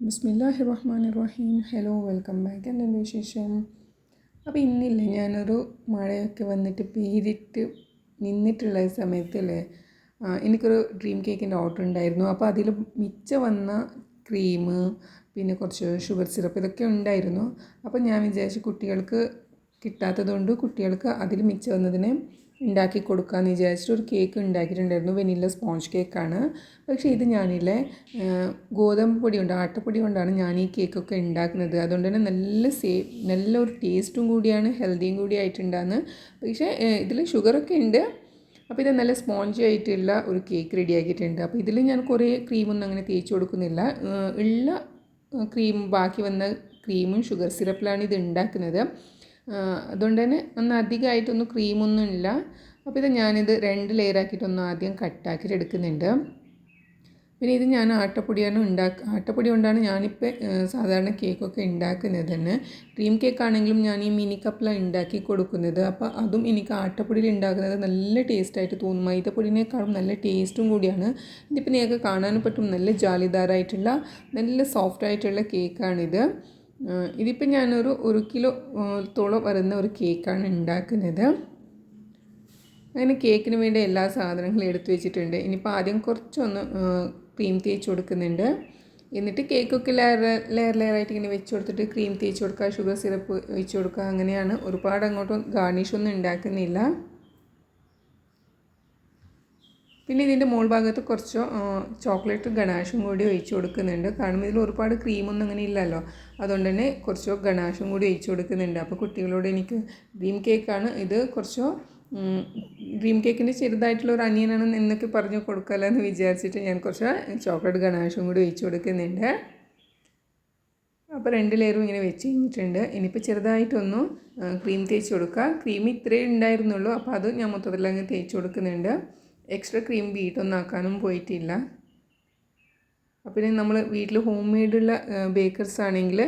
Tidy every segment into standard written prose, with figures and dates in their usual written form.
ബിസ്മില്ലാഹിർ റഹ്മാനിർ റഹീം. Hello, welcome back. എന്തുണ്ട് വിശേഷം? അപ്പോൾ ഇന്നില്ലേ ഞാനൊരു മഴയൊക്കെ വന്നിട്ട് പെയ്തിട്ട് നിന്നിട്ടുള്ള സമയത്തല്ലേ എനിക്കൊരു ഡ്രീം കേക്കിൻ്റെ ഓർഡർ ഉണ്ടായിരുന്നു. അപ്പോൾ അതിൽ മിച്ചം വന്ന ക്രീം, പിന്നെ കുറച്ച് ഷുഗർ സിറപ്പ് ഇതൊക്കെ ഉണ്ടായിരുന്നു. അപ്പോൾ ഞാൻ വിചാരിച്ചു കുട്ടികൾക്ക് കിട്ടാത്തതുകൊണ്ട് കുട്ടികൾക്ക് അതിൽ മിച്ചം വന്നതിനെ ഉണ്ടാക്കി കൊടുക്കാമെന്ന് വിചാരിച്ചിട്ട് ഒരു കേക്ക് ഉണ്ടാക്കിയിട്ടുണ്ടായിരുന്നു. വെനില്ല സ്പോഞ്ച് കേക്കാണ്. പക്ഷേ ഇത് ഞാനില്ലേ ഗോതമ്പ് പൊടി കൊണ്ട്, ആട്ടപ്പൊടി കൊണ്ടാണ് ഞാൻ ഈ കേക്കൊക്കെ ഉണ്ടാക്കുന്നത്. അതുകൊണ്ട് തന്നെ നല്ലൊരു ടേസ്റ്റും കൂടിയാണ്, ഹെൽത്തിയും കൂടി ആയിട്ടുണ്ടാകുന്നത്. പക്ഷേ ഇതിൽ ഷുഗറൊക്കെ ഉണ്ട്. അപ്പോൾ ഇത് നല്ല സ്പോഞ്ചി ആയിട്ടുള്ള ഒരു കേക്ക് റെഡി ആക്കിയിട്ടുണ്ട്. അപ്പോൾ ഇതിൽ ഞാൻ കുറേ ക്രീമൊന്നും അങ്ങനെ തേച്ച് കൊടുക്കുന്നില്ല. ഉള്ള ക്രീം, ബാക്കി വന്ന ക്രീമും ഷുഗർ സിറപ്പിലാണ് ഇത് ഉണ്ടാക്കുന്നത്. അതുകൊണ്ട് തന്നെ അധികമായിട്ടൊന്നും ക്രീമൊന്നും ഇല്ല. അപ്പോൾ ഇത് ഞാനിത് 2 ലെയറാക്കിയിട്ടൊന്ന് ആദ്യം കട്ടാക്കിയിട്ട് എടുക്കുന്നുണ്ട്. പിന്നെ ഇത് ഞാൻ ആട്ടപ്പൊടി കൊണ്ടാണ് ഞാനിപ്പോൾ സാധാരണ കേക്കൊക്കെ ഉണ്ടാക്കുന്നത് തന്നെ. ഡ്രീം കേക്കാണെങ്കിലും ഞാൻ ഈ മിനി കപ്പിലാണ് ഉണ്ടാക്കി കൊടുക്കുന്നത്. അപ്പോൾ അതും എനിക്ക് ആട്ടപ്പൊടിയിൽ ഉണ്ടാക്കുന്നത് നല്ല ടേസ്റ്റായിട്ട് തോന്നും. മൈദപ്പൊടിനേക്കാളും നല്ല ടേസ്റ്റും കൂടിയാണ്. ഇതിപ്പോൾ നിങ്ങൾക്ക് കാണാനും പറ്റും, നല്ല ജാലിദാറായിട്ടുള്ള നല്ല സോഫ്റ്റായിട്ടുള്ള കേക്കാണിത്. ഇതിപ്പോൾ ഞാനൊരു 1 കിലോത്തോളം വരുന്ന ഒരു കേക്കാണ് ഉണ്ടാക്കുന്നത്. അങ്ങനെ കേക്കിന് വേണ്ടി എല്ലാ സാധനങ്ങളും എടുത്തു വെച്ചിട്ടുണ്ട്. ഇനിയിപ്പോൾ ആദ്യം കുറച്ചൊന്ന് ക്രീം തേച്ച് കൊടുക്കുന്നുണ്ട്. എന്നിട്ട് കേക്കൊക്കെ ലെയറായിട്ട് ഇങ്ങനെ വെച്ച് കൊടുത്തിട്ട് ക്രീം തേച്ച് കൊടുക്കുക, ഷുഗർ സിറപ്പ് ഒഴിച്ച് കൊടുക്കുക. അങ്ങനെയാണ്. ഒരുപാട് അങ്ങോട്ടും ഗാർണിഷൊന്നും ഉണ്ടാക്കുന്നില്ല. പിന്നെ ഇതിൻ്റെ മുകൾ ഭാഗത്ത് കുറച്ച് ചോക്ലേറ്റ് ഗണാഷും കൂടി ഒഴിച്ച് കൊടുക്കുന്നുണ്ട്. കാരണം ഇതിൽ ഒരുപാട് ക്രീമൊന്നും അങ്ങനെ ഇല്ലല്ലോ, അതുകൊണ്ട് തന്നെ കുറച്ച് ഗണാഷും കൂടി ഒഴിച്ച് കൊടുക്കുന്നുണ്ട്. അപ്പോൾ കുട്ടികളോട് എനിക്ക് ഡ്രീം കേക്കാണ്, ഇത് കുറച്ച് ഡ്രീം കേക്കിൻ്റെ ചെറുതായിട്ടുള്ള ഒരു അനിയനാണ് എന്നൊക്കെ പറഞ്ഞു കൊടുക്കാമല്ലോ എന്ന് വിചാരിച്ചിട്ട് ഞാൻ കുറച്ച് ചോക്ലേറ്റ് ഗണാഷും കൂടി ഒഴിച്ച് കൊടുക്കുന്നുണ്ട്. അപ്പോൾ 2 ലെയറും ഇങ്ങനെ വെച്ച് കഴിഞ്ഞിട്ടുണ്ട്. ഇനിയിപ്പോൾ ചെറുതായിട്ടൊന്ന് ക്രീം തേച്ച് കൊടുക്കുക. ക്രീം ഇത്രയേ ഉണ്ടായിരുന്നുള്ളൂ, അപ്പോൾ അത് ഞാൻ മൊത്തത്തിൽ അങ്ങ് തേച്ച് കൊടുക്കുന്നുണ്ട്. എക്സ്ട്രാ ക്രീം ബീറ്റൊന്നും ആക്കാനും പോയിട്ടില്ല. അപ്പോൾ പിന്നെ നമ്മൾ വീട്ടിൽ ഹോം മെയ്ഡുള്ള ബേക്കേഴ്സ് ആണെങ്കിൽ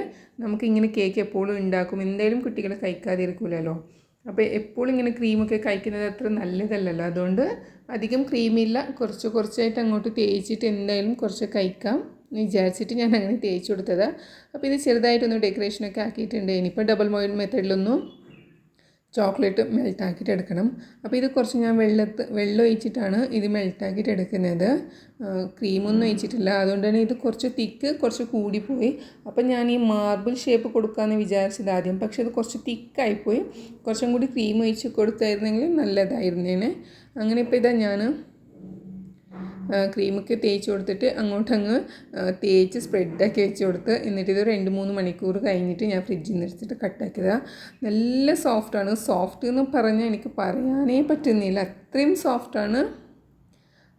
നമുക്കിങ്ങനെ കേക്ക് എപ്പോഴും ഉണ്ടാക്കും. എന്തായാലും കുട്ടികൾ കഴിക്കാതിരിക്കില്ലല്ലോ. അപ്പോൾ എപ്പോഴും ഇങ്ങനെ ക്രീമൊക്കെ കഴിക്കുന്നത് അത്ര നല്ലതല്ലല്ലോ. അതുകൊണ്ട് അധികം ക്രീമില്ല, കുറച്ചായിട്ട് അങ്ങോട്ട് തേച്ചിട്ട് എന്തായാലും കുറച്ച് കഴിക്കാം എന്ന് വിചാരിച്ചിട്ട് ഞാൻ അങ്ങനെ തേച്ച് കൊടുത്തത്. അപ്പോൾ ഇത് ചെറുതായിട്ടൊന്ന് ഡെക്കറേഷനൊക്കെ ആക്കിയിട്ടുണ്ട്. ഇനിയിപ്പോൾ ഡബിൾ ബോയിൽ മെത്തേഡിലൊന്നും ചോക്ലേറ്റ് മെൽട്ടാക്കിയിട്ട് എടുക്കണം. അപ്പോൾ ഇത് കുറച്ച് ഞാൻ വെള്ളം ഒഴിച്ചിട്ടാണ് ഇത് മെൽട്ടാക്കിയിട്ട് എടുക്കുന്നത്. ക്രീമൊന്നും ഒഴിച്ചിട്ടില്ല. അതുകൊണ്ട് തന്നെ ഇത് കുറച്ച് തിക്ക് കുറച്ച് കൂടിപ്പോയി. അപ്പം ഞാൻ ഈ മാർബിൾ ഷേപ്പ് കൊടുക്കാമെന്ന് വിചാരിച്ചത് ആദ്യം, പക്ഷേ അത് കുറച്ച് തിക്കായിപ്പോയി. കുറച്ചും കൂടി ക്രീം ഒഴിച്ച് കൊടുത്തായിരുന്നെങ്കിൽ നല്ലതായിരുന്നേനെ. അങ്ങനെ ഇപ്പോൾ ഇതാ ഞാൻ ക്രീമൊക്കെ തേച്ച് കൊടുത്തിട്ട് അങ്ങോട്ടങ്ങ് തേച്ച് സ്പ്രെഡാക്കി വെച്ച് കൊടുത്ത്, എന്നിട്ട് ഇത് 2-3 മണിക്കൂർ കഴിഞ്ഞിട്ട് ഞാൻ ഫ്രിഡ്ജിൽ നിന്ന് എടുത്തിട്ട് കട്ടാക്കിയതാണ്. നല്ല സോഫ്റ്റാണ്. സോഫ്റ്റ് എന്ന് പറഞ്ഞാൽ എനിക്ക് പറയാനേ പറ്റുന്നില്ല, അത്രയും സോഫ്റ്റാണ്.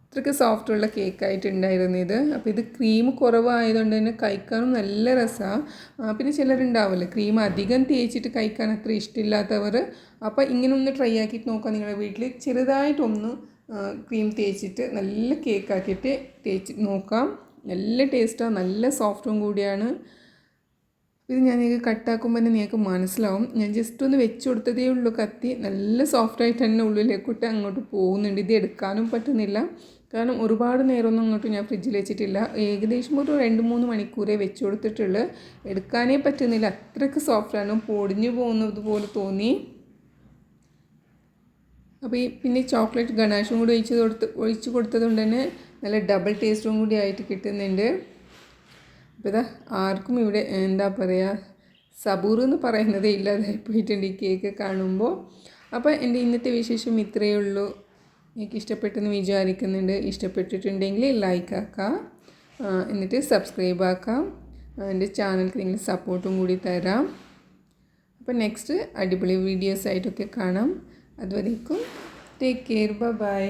അത്രയ്ക്ക് സോഫ്റ്റുള്ള കേക്കായിട്ടുണ്ടായിരുന്നു ഇത്. അപ്പോൾ ഇത് ക്രീം കുറവായതുകൊണ്ട് തന്നെ കഴിക്കാനും നല്ല രസമാണ്. പിന്നെ ചിലരുണ്ടാവില്ലേ ക്രീം അധികം തേച്ചിട്ട് കഴിക്കാൻ അത്ര ഇഷ്ടമില്ലാത്തവർ. അപ്പോൾ ഇങ്ങനെ ഒന്ന് ട്രൈ ആക്കിയിട്ട് നോക്കാം നിങ്ങളുടെ വീട്ടിൽ. ചെറുതായിട്ടൊന്ന് ക്രീം തേച്ചിട്ട് നല്ല കേക്കാക്കിയിട്ട് തേച്ച് നോക്കാം. നല്ല ടേസ്റ്റാണ്, നല്ല സോഫ്റ്റും കൂടിയാണ്. ഇത് ഞാൻ നിങ്ങൾക്ക് കട്ടാക്കുമ്പോൾ തന്നെ നിങ്ങൾക്ക് മനസ്സിലാവും. ഞാൻ ജസ്റ്റ് ഒന്ന് വെച്ച് കൊടുത്തതേ ഉള്ളൂ കത്തി. നല്ല സോഫ്റ്റായിട്ട് തന്നെ ഉള്ളിലേക്കിട്ട് അങ്ങോട്ട് പോകുന്നുണ്ട്. ഇത് എടുക്കാനും പറ്റുന്നില്ല, കാരണം ഒരുപാട് നേരമൊന്നും അങ്ങോട്ട് ഞാൻ ഫ്രിഡ്ജിൽ വെച്ചിട്ടില്ല. ഏകദേശം ഒരു 2-3 മണിക്കൂറേ വെച്ച് കൊടുത്തിട്ടുള്ളൂ. എടുക്കാനേ പറ്റുന്നില്ല, അത്രയ്ക്ക് സോഫ്റ്റാണ്. പൊടിഞ്ഞു പോകുന്നത് പോലെ തോന്നി. അപ്പോൾ പിന്നെ ചോക്ലേറ്റ് ഗണാഷും കൂടി ഒഴിച്ച് കൊടുത്തത് കൊണ്ട് തന്നെ നല്ല ഡബിൾ ടേസ്റ്റും കൂടി ആയിട്ട് കിട്ടുന്നുണ്ട്. അപ്പോൾ ഇതാ ആർക്കും ഇവിടെ എന്താ പറയുക, സബൂർ എന്ന് പറയുന്നതേ ഇല്ലാതായി പോയിട്ടുണ്ട് ഈ കേക്ക് കാണുമ്പോൾ. അപ്പോൾ എൻ്റെ ഇന്നത്തെ വിശേഷം ഇത്രയേ ഉള്ളൂ. എനിക്ക് ഇഷ്ടപ്പെട്ടെന്ന് വിചാരിക്കുന്നുണ്ട്. ഇഷ്ടപ്പെട്ടിട്ടുണ്ടെങ്കിൽ ലൈക്ക് ആക്കാം, എന്നിട്ട് സബ്സ്ക്രൈബ് ആക്കാം. എൻ്റെ ചാനലിൽ നിങ്ങൾ സപ്പോർട്ടും കൂടി തരാം. അപ്പോൾ നെക്സ്റ്റ് അടിപൊളി വീഡിയോസ് ആയിട്ടൊക്കെ കാണാം. അതുവരേക്കും ടേക്ക് കെയർ, ബൈ.